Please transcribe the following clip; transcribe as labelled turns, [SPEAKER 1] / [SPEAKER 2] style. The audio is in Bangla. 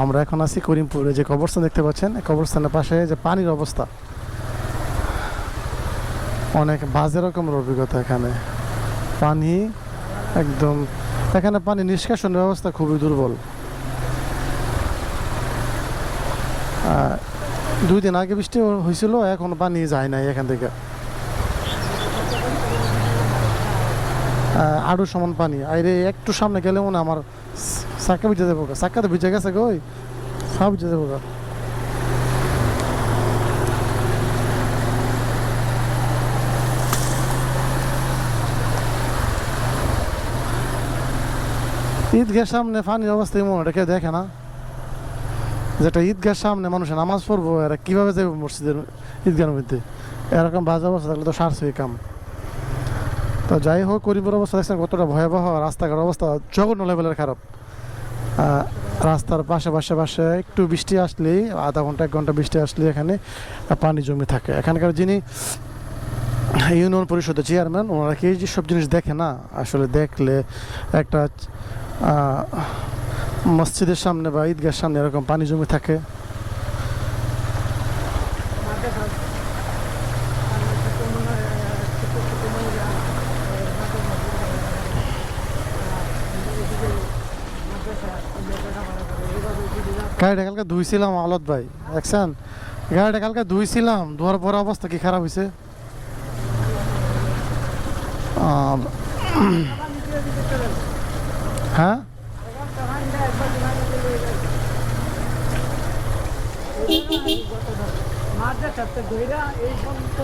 [SPEAKER 1] আমরা এখন আছি করিমপুরে, যে কবরস্থান দেখতে পাচ্ছেন, এই কবরস্থানের পাশে যে পানির অবস্থা অনেক বাজে রকমের অভিজ্ঞতা। এখানে পানি একদম, এখানে পানি নিষ্কাশনের ব্যবস্থা খুবই দুর্বল। 2 দিন আগে বৃষ্টি হয়েছিল, এখন পানি যায় নাই এখান থেকে। আরো সমান পানি, আরে একটু সামনে গেলে মনে আমার চাক্কা ভিজে দেবো, চাক্কাতে ভিজে গেছে গো, সব ভিজে দেবো। ঈদগার সামনে পানির অবস্থা এমন, এটা কেউ দেখে না। যেটা ঈদগার সামনে মানুষের নামাজ পড়বো, এরা কিভাবে যাবে মসজিদের ঈদগার মধ্যে? এরকম বাজে অবস্থা থাকলে তো সারছে কাম। তো যাই হোক, করিমপুর অবস্থা দেখছেন কতটা ভয়াবহ। রাস্তাঘাট অবস্থা জঘন্য লেভেলের খারাপ। রাস্তার পাশে পাশে পাশে একটু বৃষ্টি আসলেই, আধা ঘন্টা 1 ঘন্টা বৃষ্টি আসলেই এখানে পানি জমে থাকে। এখানকার যিনি ইউনিয়ন পরিষদের চেয়ারম্যান, ওনারা কি এই সব জিনিস দেখে না? আসলে দেখলে একটা মসজিদের সামনে বা ঈদগার সামনে এরকম পানি জমে থাকে, গাড়িটা কালকে ধুইছিলাম আলত ভাই, দেখছেন? গাড়িটা কালকে ধুইছিলাম, ধোয়ার পরে অবস্থা কি খারাপ হয়েছে। হ্যাঁ,
[SPEAKER 2] মাঝে থাকতে ধইরা এই পর্যন্ত